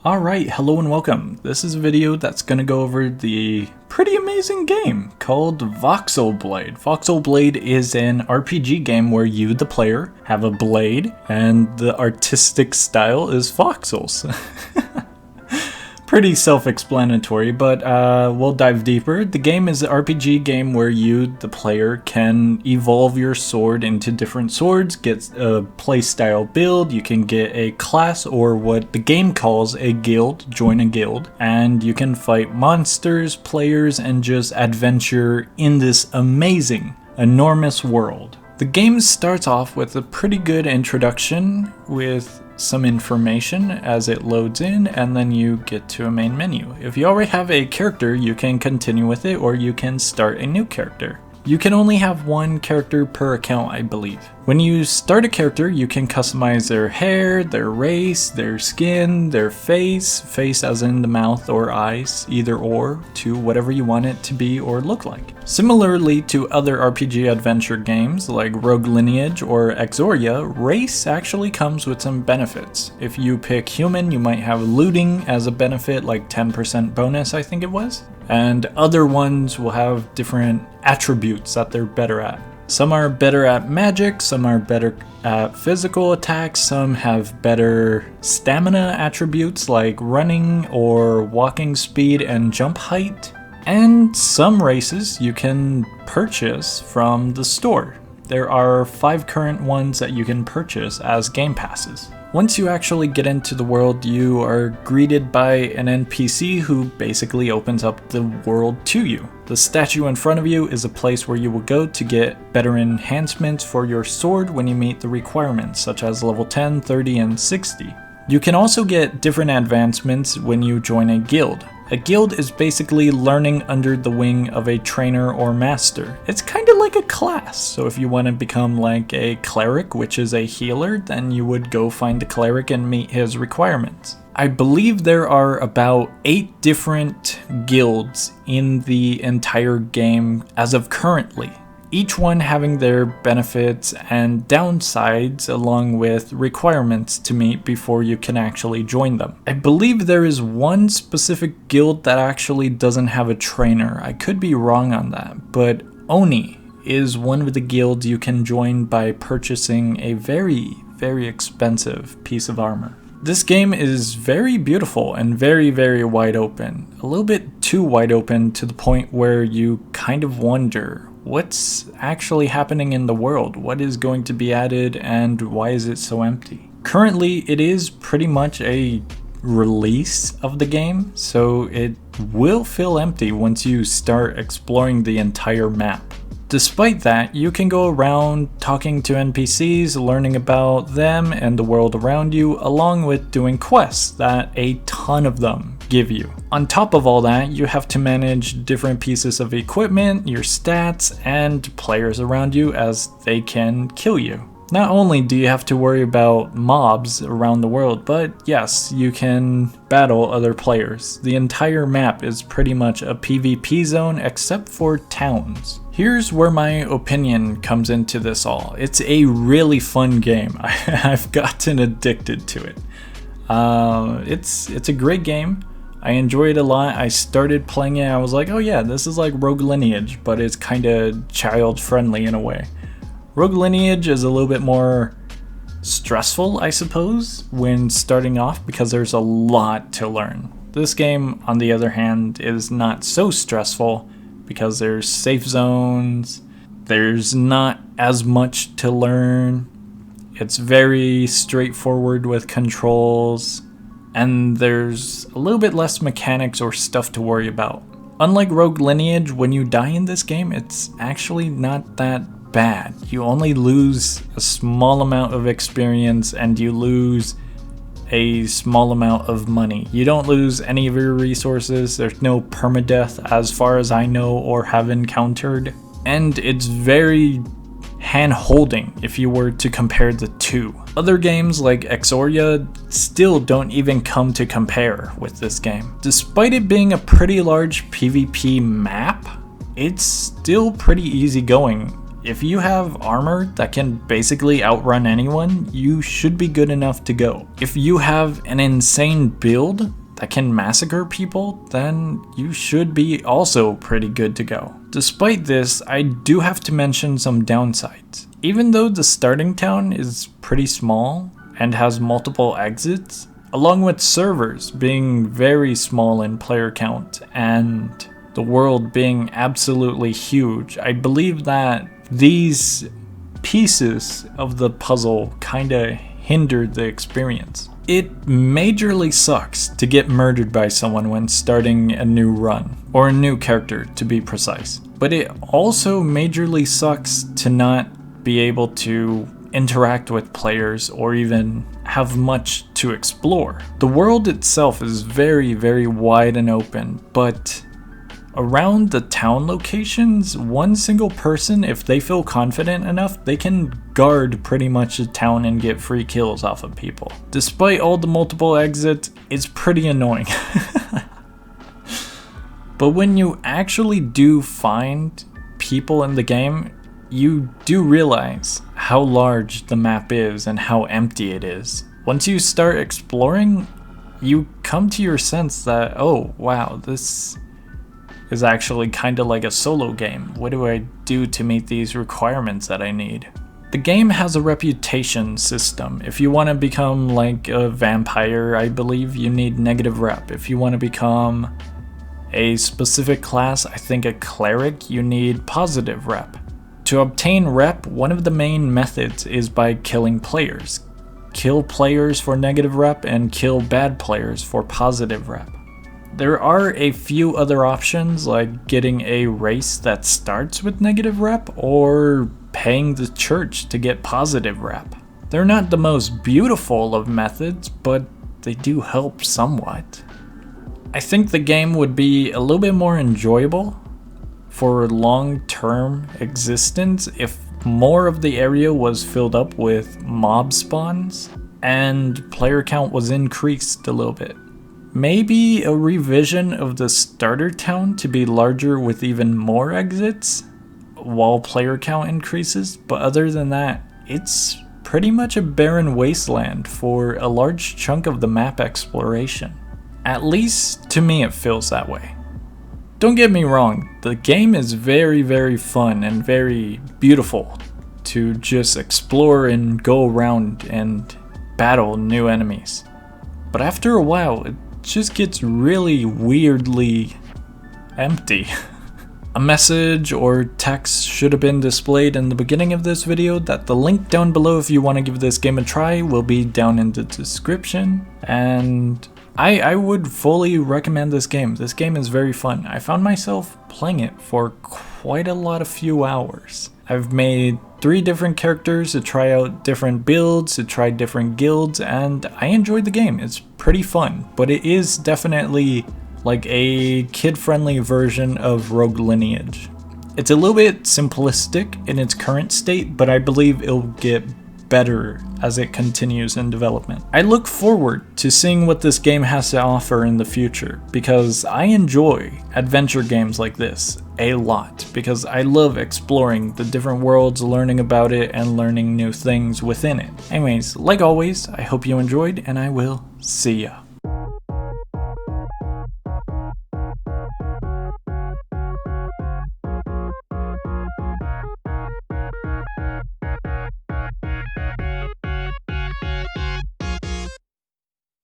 Alright, hello and welcome. This is a video that's gonna go over the pretty amazing game called VoxlBlade. VoxlBlade is an RPG game where you, the player, have a blade and the artistic style is voxels. Pretty self-explanatory, but we'll dive deeper. The game is an RPG game where you, the player, can evolve your sword into different swords, get a playstyle build, you can get a class or what the game calls a guild, join a guild, and you can fight monsters, players, and just adventure in this amazing, enormous world. The game starts off with a pretty good introduction with some information as it loads in, and then you get to a main menu. If you already have a character, you can continue with it, or you can start a new character. You can only have one character per account, I believe. When you start a character, you can customize their hair, their race, their skin, their face as in the mouth or eyes, either or, to whatever you want it to be or look like. Similarly to other RPG adventure games like Rogue Lineage or Exoria, race actually comes with some benefits. If you pick human, you might have looting as a benefit, like 10% bonus I think it was. And other ones will have different attributes that they're better at. Some are better at magic, some are better at physical attacks, some have better stamina attributes like running or walking speed and jump height. And some races you can purchase from the store. There are 5 current ones that you can purchase as game passes. Once you actually get into the world, you are greeted by an NPC who basically opens up the world to you. The statue in front of you is a place where you will go to get better enhancements for your sword when you meet the requirements, such as level 10, 30, and 60. You can also get different advancements when you join a guild. A guild is basically learning under the wing of a trainer or master. It's kind of like a class, so if you want to become like a cleric, which is a healer, then you would go find a cleric and meet his requirements. I believe there are about 8 different guilds in the entire game as of currently. Each one having their benefits and downsides along with requirements to meet before you can actually join them. I believe there is one specific guild that actually doesn't have a trainer. I could be wrong on that, but Oni is one of the guilds you can join by purchasing a very, very expensive piece of armor. This game is very beautiful and very, very wide open. A little bit too wide open to the point where you kind of wonder, what's actually happening in the world? What is going to be added and why is it so empty? Currently, it is pretty much a release of the game, so it will feel empty once you start exploring the entire map. Despite that, you can go around talking to NPCs, learning about them and the world around you, along with doing quests that a ton of them give you. On top of all that, you have to manage different pieces of equipment, your stats, and players around you as they can kill you. Not only do you have to worry about mobs around the world, but yes, you can battle other players. The entire map is pretty much a PvP zone except for towns. Here's where my opinion comes into this all. It's a really fun game. I've gotten addicted to it. It's a great game. I enjoy it a lot. I started playing it, I was like, oh yeah, this is like Rogue Lineage, but it's kind of child friendly in a way. Rogue Lineage is a little bit more stressful, I suppose, when starting off because there's a lot to learn. This game, on the other hand, is not so stressful because there's safe zones, there's not as much to learn, it's very straightforward with controls, and there's a little bit less mechanics or stuff to worry about. Unlike Rogue Lineage, when you die in this game, it's actually not that bad. You only lose a small amount of experience and you lose a small amount of money. You don't lose any of your resources. There's no permadeath as far as I know or have encountered. And it's very hand-holding if you were to compare the two. Other games like Exoria still don't even come to compare with this game. Despite it being a pretty large PvP map, it's still pretty easygoing If you have armor that can basically outrun anyone, you should be good enough to go. If you have an insane build that can massacre people, then you should be also pretty good to go. Despite this, I do have to mention some downsides. Even though the starting town is pretty small and has multiple exits, along with servers being very small in player count and the world being absolutely huge, I believe that these pieces of the puzzle kinda hindered the experience. It majorly sucks to get murdered by someone when starting a new run, or a new character to be precise. But it also majorly sucks to not be able to interact with players or even have much to explore. The world itself is very, very wide and open, but around the town locations, one single person, if they feel confident enough, they can guard pretty much the town and get free kills off of people. Despite all the multiple exits, it's pretty annoying. But when you actually do find people in the game, you do realize how large the map is and how empty it is. Once you start exploring, you come to your sense that, oh wow, this is actually kinda like a solo game. What do I do to meet these requirements that I need? The game has a reputation system. If you want to become like a vampire, I believe you need negative rep. If you want to become a specific class, I think a cleric, you need positive rep. To obtain rep, one of the main methods is by killing players. Kill players for negative rep and kill bad players for positive rep. There are a few other options, like getting a race that starts with negative rep or paying the church to get positive rep. They're not the most beautiful of methods, but they do help somewhat. I think the game would be a little bit more enjoyable for long-term existence if more of the area was filled up with mob spawns and player count was increased a little bit. Maybe a revision of the starter town to be larger with even more exits while player count increases, but other than that, it's pretty much a barren wasteland for a large chunk of the map exploration. At least to me it feels that way. Don't get me wrong, the game is very, very fun and very beautiful to just explore and go around and battle new enemies. But after a while, it just gets really weirdly empty. A message or text should have been displayed in the beginning of this video. That the link down below if you want to give this game a try will be down in the description. And I would fully recommend this game. This game is very fun. I found myself playing it for quite a few hours. I've made 3 different characters to try out different builds, to try different guilds, and I enjoyed the game. It's pretty fun, but it is definitely like a kid-friendly version of Rogue Lineage. It's a little bit simplistic in its current state, but I believe it'll get better as it continues in development. I look forward to seeing what this game has to offer in the future, because I enjoy adventure games like this a lot, because I love exploring the different worlds, learning about it, and learning new things within it. Anyways, like always, I hope you enjoyed, and I will see ya.